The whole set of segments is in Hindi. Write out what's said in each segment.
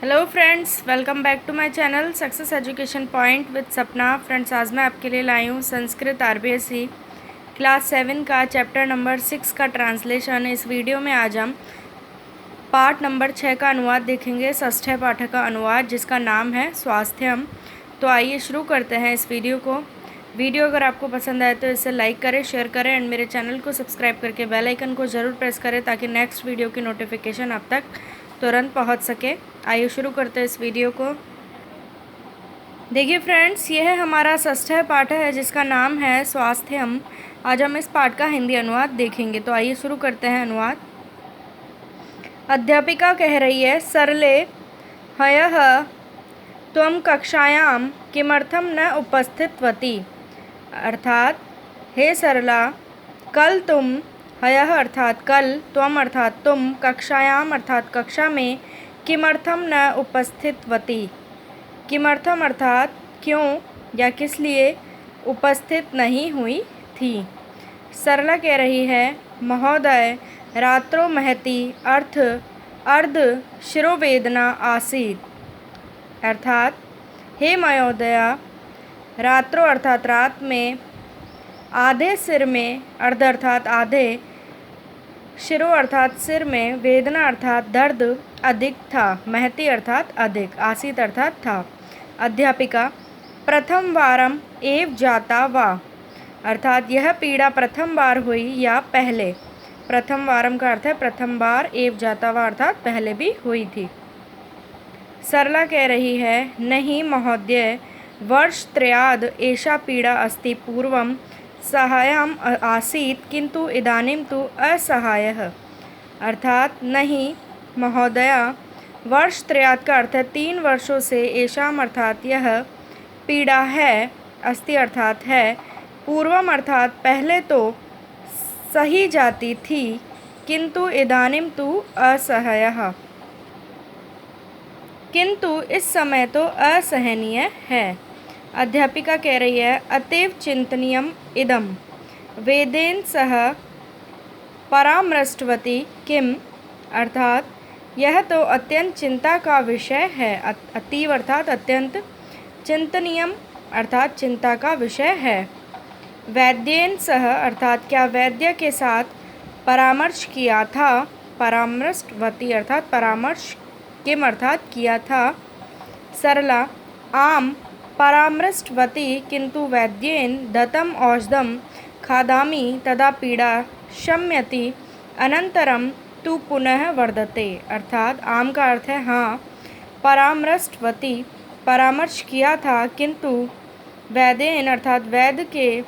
Hello friends, welcome back to my channel success education point with Sapna. Friends, आज मैं आपके लिए लाई हूँ संस्कृत आरबीएसई क्लास 7 का चैप्टर नंबर 6 का ट्रांसलेशन। इस वीडियो में आज हम पाठ नंबर 6 का अनुवाद देखेंगे, षष्ठ पाठ का अनुवाद, जिसका नाम है स्वास्थ्यम। तो आइए शुरू करते हैं इस वीडियो को। वीडियो अगर आपको पसंद आए तो इसे लाइक करें, शेयर करें एंड मेरे चैनल को सब्सक्राइब करके बेल आइकन को ज़रूर प्रेस करें ताकि नेक्स्ट वीडियो की नोटिफिकेशन आप तक तुरंत पहुंच सके। आइए शुरू करते हैं इस वीडियो को। देखिए फ्रेंड्स, यह है हमारा षष्ठ पाठ है जिसका नाम है स्वास्थ्यम। आज हम इस पाठ का हिंदी अनुवाद देखेंगे। तो आइए शुरू करते हैं अनुवाद। अध्यापिका कह रही है, सरले हयः त्वं कक्षायां किमर्थं न उपस्थितवती। अर्थात, हे सरला, कल तुम, हयः अर्थात कल, त्वम अर्थात तुम, कक्षायाम अर्थात कक्षा में, किमर्थम न उपस्थितवती। किमर्थम अर्थात क्यों या किस लिए उपस्थित नहीं हुई थी। सरला कह रही है, महोदय, रात्रो महती अर्थ अर्ध शिरोवेदना आसीत्। अर्थात, हे महोदया, रात्रो अर्थात रात में, आधे सिर में, अर्ध अर्थात आधे, शिरो अर्थात सिर में, वेदना अर्थात दर्द अधिक था, महती अर्थात अधिक, आसीत अर्थात था। अध्यापिका, प्रथम वारम एव जाता वा। अर्थात यह पीड़ा प्रथम बार हुई या पहले। प्रथम वारम का अर्थ है प्रथम बार, एव जाता वा अर्थात पहले भी हुई थी। सरला कह रही है, नहीं महोदय, वर्षत्रयाद् एषा पीड़ा अस्ति, पूर्वं सहायम आसीत किंतु इदानीं तु असहायः। अर्थात, नहीं महोदया, वर्षत्रयात् का अर्थ है 3 वर्षों से, एषाम अर्थात यह, पीड़ा है, अस्ति अर्थात है, पूर्वम अर्थात पहले तो, सही जाती थी, किंतु इदानीं तु असहायः, किंतु इस समय तो असहनीय है। अध्यापिका कह रही है, अतीव चिंतनीयम इदम वेदेन सह परामृष्टवती किम। अर्थात, यह तो अत्यंत चिंता का विषय है। अतीव अर्थात अत्यंत, चिंतनीयम अर्थात चिंता का विषय है। वैद्येन सह अर्थात क्या वैद्य के साथ परामर्श किया था। परामृष्टवती अर्थात परामर्श किम अर्थात किया था। सरला, आम परामृष्टवती किंतु वैद्येन दत्तम औषधम खादामि तदा पीड़ा शम्यति अनंतरम तु पुनः वर्धते। अर्थात, आम का अर्थ है हाँ, परामृष्टवती परामर्श किया था, किंतु वैद्येन अर्थात वैद्य के,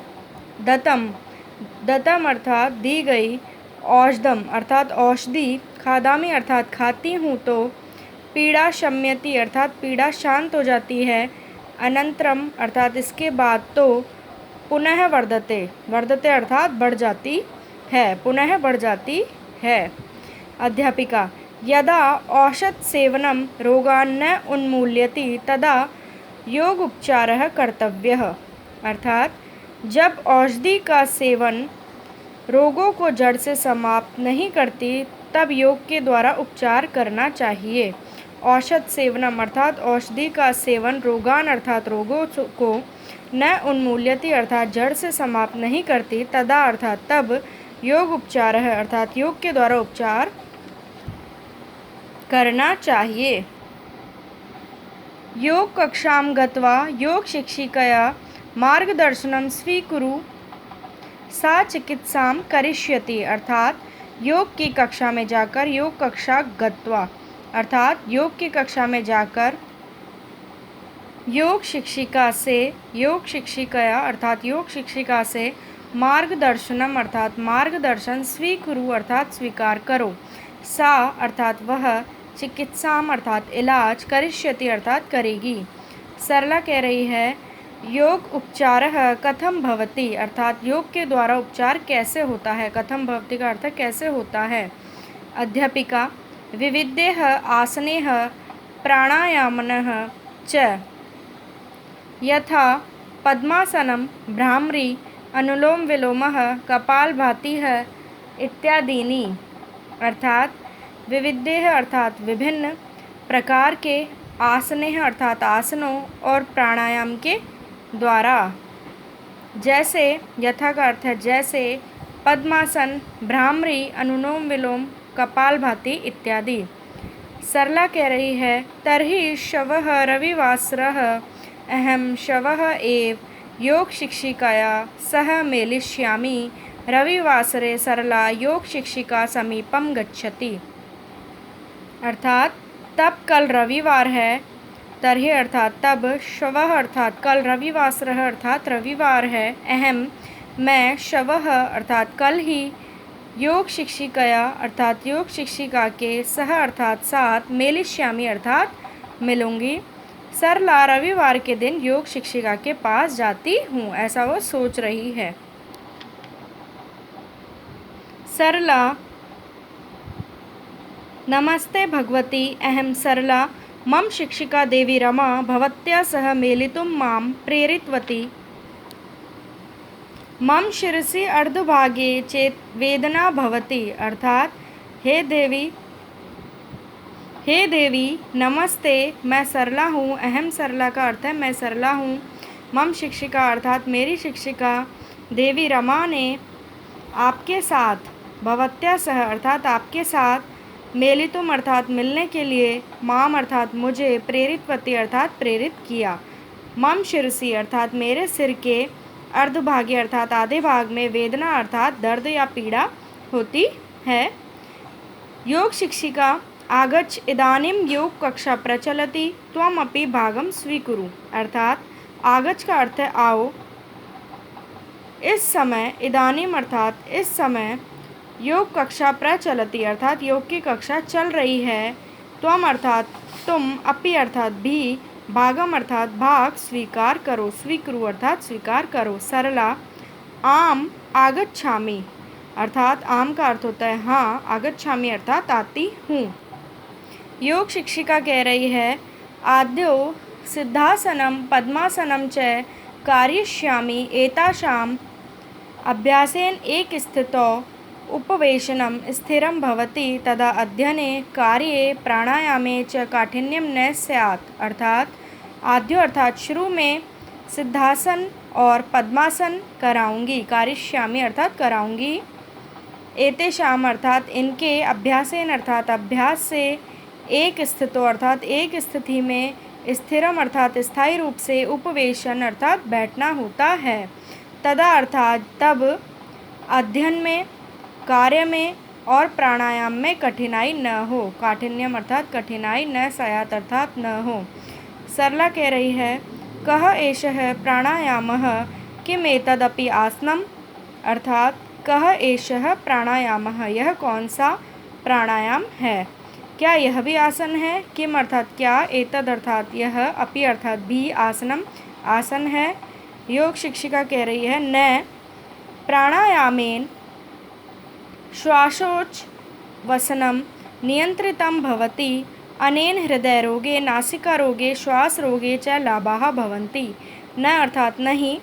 दत्तम, दत्तम अर्थात दी गई, औषधम अर्थात औषधि, खादामी अर्थात खाती हूँ तो, पीड़ा शम्यति अर्थात पीड़ा शांत हो जाती है, अनंतरम अर्थात इसके बाद तो, पुनः वर्धते, वर्धते अर्थात बढ़ जाती है, पुनः बढ़ जाती है। अध्यापिका, यदा औषध सेवनम रोगान् न उन्मूल्यति तदा योग उपचारः कर्तव्यः। अर्थात, जब औषधि का सेवन रोगों को जड़ से समाप्त नहीं करती तब योग के द्वारा उपचार करना चाहिए। औषध सेवनम अर्थात औषधि का सेवन, रोगान अर्थात रोगों को, न उन्मूल्यति अर्थात जड़ से समाप्त नहीं करती, तदा अर्थात तब, योग उपचार है अर्थात योग के द्वारा उपचार करना चाहिए। योग कक्षां गत्वा योग शिक्षिकया मार्गदर्शनम स्वीकुरु सा चिकित्सां करिष्यति। अर्थात, योग की कक्षा में जाकर, योग कक्षा गत्वा अर्थात योग की कक्षा में जाकर, योग शिक्षिका से, योग शिक्षिकया अर्थात योग शिक्षिका से, मार्गदर्शनम अर्थात मार्गदर्शन, स्वीकुरु अर्थात स्वीकार करो, सा अर्थात वह, चिकित्साम अर्थात इलाज, करिष्यति अर्थात करेगी। सरला कह रही है, योग उपचारः कथम भवति। अर्थात योग के द्वारा उपचार कैसे होता है। कथम भवति का अर्थ कैसे होता है। अध्यापिका, विविधेः आसनेः प्राणायामनः च यथा पद्मासनं, भ्रामरी, अनुलोम विलोमः, कपालभातिः इत्यादीनि। अर्थात, विविधेः अर्थात विभिन्न, प्रकार के आसने अर्थात आसनों और प्राणायाम के द्वारा। जैसे, यथा का अर्थ है जैसे, पद्मासन, भ्रामरी, अनुलोम विलोम, कपालभाति इत्यादि। सरला कह रही है तर्हि शवः रविवासरः अहं शवः एव योग शिक्षिकया सह मेलिष्यामि। रविवासरे सरला योग शिक्षिका समीपम गच्छति। अर्थात तब कल रविवार है, तर्हि अर्थात तब, शवः अर्थात कल, रविवासरः अर्थात रविवार है, अहम मैं, शवः अर्थात कल ही, योग शिक्षिकया अर्थात योग शिक्षिका के, सह अर्थात साथ, मेलिष्यामि अर्थात मिलूंगी, सरला रविवार के दिन योग शिक्षिका के पास जाती हूँ, ऐसा वो सोच रही है। सरला नमस्ते भगवती, अहं सरला, मम शिक्षिका देवी रमा भवत्या सह मेलितुं मां प्रेरितवती। मम शिरसि अर्धभागे चेत वेदना भवति। अर्थात हे देवी नमस्ते, मैं सरला हूँ। अहम सरला का अर्थ है मैं सरला हूँ। मम शिक्षिका अर्थात मेरी शिक्षिका, देवी रमा ने आपके साथ, भवत्या सह अर्थात आपके साथ, मेलितुम अर्थात मिलने के लिए, माम अर्थात मुझे, प्रेरितवती अर्थात प्रेरित किया। मम शिरसी अर्थात मेरे सिर के, अर्धभागी अर्थात आधे भाग में, वेदना अर्थात दर्द या पीड़ा होती है। योग शिक्षिका आगच्छ इदानीं योग कक्षा प्रचलति त्वम अपि भागम स्वीकुरु। अर्थात आगच्छ का अर्थ है आओ, इस समय, इदानीम अर्थात इस समय, योग कक्षा प्रचलति अर्थात योग की कक्षा चल रही है, त्वम अर्थात तुम, अपि अर्थात भी, भागम अर्थात भाग, स्वीकार करो, स्वीकुरु अर्थात स्वीकार करो। सरला आम आगच्छामि अर्थात आम का अर्थ होता है हाँ, आगच्छामि अर्थात आती हूँ। योग शिक्षिका कह रही है आद्यो सिद्धासनम पद्मासनम च कारयिष्यामि एतासाम अभ्यासेन एक स्थितौ उपवेशनम स्थिरं भवति तदा अध्ययने कार्ये प्राणायामे च काठिन्यम न स्यात्। अर्थात आद्यो अर्थात शुरू में सिद्धासन और पद्मासन कराऊंगी, कारिष्यामि अर्थात कराऊंगी, एतेषाम अर्थात इनके, अभ्यासेन अर्थात अभ्यास से, एक स्थितो अर्थात एक स्थिति में, स्थिरम अर्थात स्थायी रूप से, उपवेशन अर्थात बैठना होता है, तदा अर्थात तब, अध्ययन में, कार्य में और प्राणायाम में कठिनाई न हो, काठिन्यम अर्थात कठिनाई, न स्यात् अर्थात न हो। सरला कह रही है कः एषः प्राणायामः किमेतदपि आसनम। अर्थात कः एषः प्राणायामः, यह कौन सा प्राणायाम है, क्या यह भी आसन है, किम अर्थात क्या, एतद अर्थात यह, अपि अर्थात भी, आसनम आसन है। योग शिक्षिका कह रही है न प्राणायामेन श्वासोच्छ्वसनं नियंत्रितं भवति, अनेन हृदय रोगे, नासिका रोगे, श्वास रोगे च लाभाः भवन्ति। न अर्थात नहीं,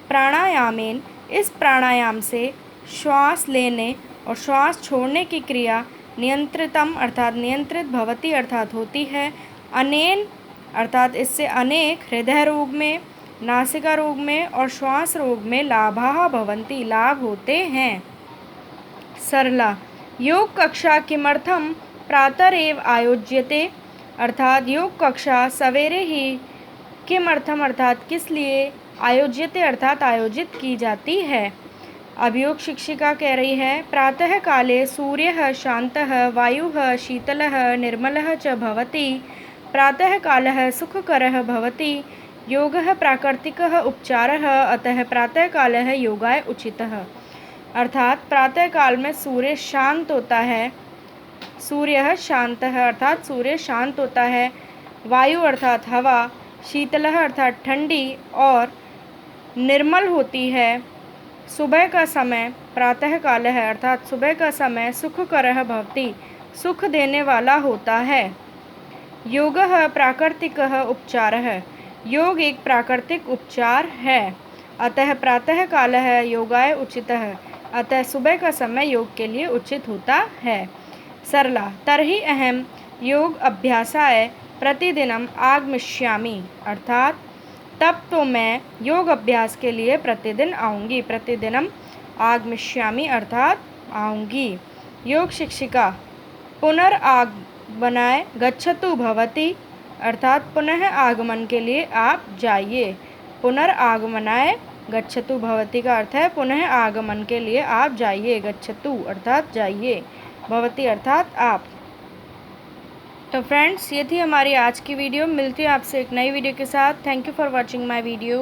प्राणायामेन इस प्राणायाम से श्वास लेने और श्वास छोड़ने की क्रिया, नियंत्रितम अर्थात नियंत्रित, भवति अर्थात होती है, अनेन अर्थात इससे अनेक, हृदय रोग में, नासिका रोग में और श्वास रोग में लाभाः भवन्ति लाभ होते हैं। सरला योग कक्षा किमर्थम प्रातरेव आयोज्यते। अर्थात योग कक्षा सवेरे ही, किमर्थम अर्थात किस लिए, आयोज्यते अर्थात आयोजित की जाती है। अब योग शिक्षिका कह रही है प्रातः काले सूर्यः शान्तः, वायुः शीतलः निर्मलः च भवति, प्रातः कालः सुखकरः भवति, योगः प्राकृतिकः उपचारः, अतः प्रातः कालः योगाय उचितः। अर्थात प्रातः काल में सूर्य शांत होता है, सूर्य शांतः अर्थात सूर्य शांत होता है, वायु अर्थात हवा, शीतलः अर्थात ठंडी और निर्मल होती है, सुबह का समय, प्रातः काल है अर्थात सुबह का समय, सुखकरः भवति सुख देने वाला होता है, योगः प्राकृतिकः उपचारः योग एक प्राकृतिक उपचार है, अतः प्रातः कालः योगाय उचितः अतः सुबह का समय योग के लिए उचित होता है। सरला तर्हि अहम योग अभ्यासाय प्रतिदिनम आगमिष्यामि, अर्थात तब तो मैं योग अभ्यास के लिए प्रतिदिन आऊँगी। प्रतिदिनम आगमिष्यामि अर्थात आऊँगी। योग शिक्षिका पुनरागमनाय गच्छतु भवती, अर्थात पुनः आगमन के लिए आप जाइए। पुनरागमनाय गच्छतु भवती का अर्थ है पुनः आगमन के लिए आप जाइए। गच्छतु अर्थात जाइए, भवती अर्थात आप। तो फ्रेंड्स, ये थी हमारी आज की वीडियो। मिलती है आपसे एक नई वीडियो के साथ। Thank you for watching my video.